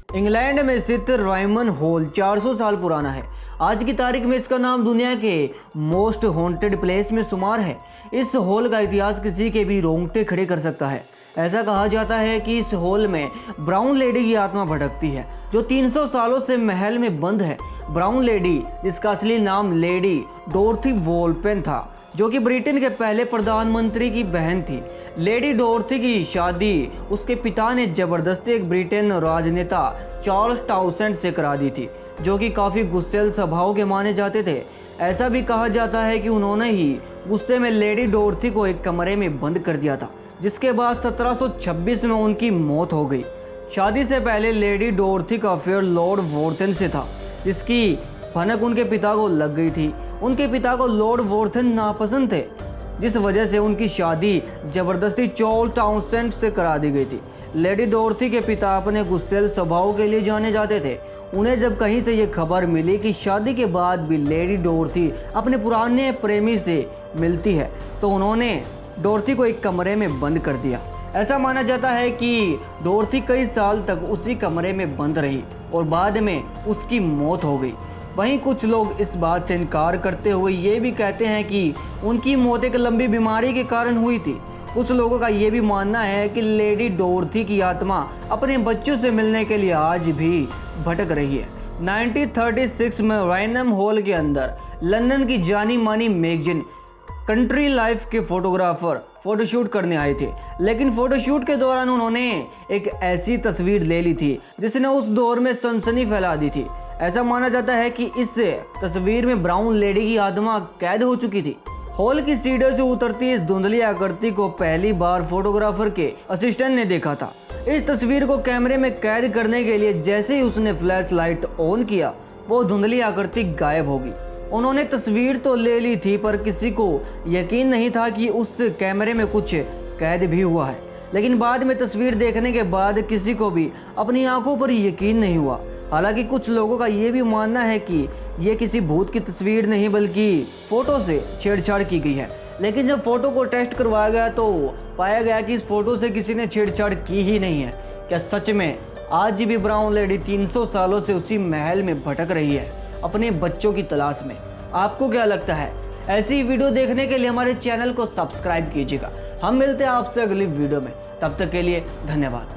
England में स्थित Riemann hall 400 साल पुराना है। आज की तारीख में इसका नाम दुनिया के मोस्ट हॉन्टेड प्लेस में शुमार है। इस हॉल का इतिहास किसी के भी रोंगटे खड़े कर सकता है। ऐसा कहा जाता है कि इस हॉल में ब्राउन लेडी की आत्मा भटकती है जो 300 सालों से महल में बंद है। ब्राउन लेडी, जिसका असली नाम लेडी डोरथी वोल्पेन था, जो कि ब्रिटेन के पहले प्रधानमंत्री की बहन थी। लेडी डोरथी की शादी उसके पिता ने जबरदस्ती एक ब्रिटेन राजनेता चार्ल्स टाउसेंड से करा दी थी, जो कि काफ़ी गुस्सैल स्वभाव के माने जाते थे। ऐसा भी कहा जाता है कि उन्होंने ही गुस्से में लेडी डोरथी को एक कमरे में बंद कर दिया था, जिसके बाद 1726 में उनकी मौत हो गई। शादी से पहले लेडी डोरथी का अफेयर लॉर्ड वॉर्थन से था, जिसकी भनक उनके पिता को लग गई थी। उनके पिता को लॉर्ड वॉर्थन नापसंद थे, जिस वजह से उनकी शादी जबरदस्ती चार्ल्स टाउसेंड से करा दी गई थी। लेडी डोरथी के पिता अपने गुस्सैल स्वभाव के लिए जाने जाते थे। उन्हें जब कहीं से ये खबर मिली कि शादी के बाद भी लेडी डोरथी अपने पुराने प्रेमी से मिलती है, तो उन्होंने डोरथी को एक कमरे में बंद कर दिया। ऐसा माना जाता है कि डोरथी कई साल तक उसी कमरे में बंद रही और बाद में उसकी मौत हो गई। वहीं कुछ लोग इस बात से इनकार करते हुए ये भी कहते हैं कि उनकी मौत एक लंबी बीमारी के कारण हुई थी। कुछ लोगों का ये भी मानना है कि लेडी डोरथी की आत्मा अपने बच्चों से मिलने के लिए आज भी भटक रही है। 1936 में रायनम हॉल के अंदर लंदन की जानी मानी मैगजीन कंट्री लाइफ के फोटोग्राफर फोटोशूट करने आए थे, लेकिन फोटोशूट के दौरान उन्होंने एक ऐसी तस्वीर ले ली थी जिसने उस दौर में सनसनी फैला दी थी। ऐसा माना जाता है कि इस तस्वीर में ब्राउन लेडी की आत्मा कैद हो चुकी थी। हॉल की सीढ़ियों से उतरती इस धुंधली आकृति को पहली बार फोटोग्राफर के असिस्टेंट ने देखा था। इस तस्वीर को कैमरे में कैद करने के लिए जैसे ही उसने फ्लैश लाइट ऑन किया, वो धुंधली आकृति गायब हो गई। उन्होंने तस्वीर तो ले ली थी, पर किसी को यकीन नहीं था कि उस कैमरे में कुछ कैद भी हुआ है। लेकिन बाद में तस्वीर देखने के बाद किसी को भी अपनी आंखों पर यकीन नहीं हुआ। हालांकि कुछ लोगों का ये भी मानना है कि ये किसी भूत की तस्वीर नहीं बल्कि फोटो से छेड़छाड़ की गई है। लेकिन जब फोटो को टेस्ट करवाया गया तो पाया गया कि इस फोटो से किसी ने छेड़छाड़ की ही नहीं है। क्या सच में आज भी ब्राउन लेडी 300 सालों से उसी महल में भटक रही है अपने बच्चों की तलाश में? आपको क्या लगता है? ऐसी वीडियो देखने के लिए हमारे चैनल को सब्सक्राइब कीजिएगा। हम मिलते हैं आपसे अगली वीडियो में। तब तक के लिए धन्यवाद।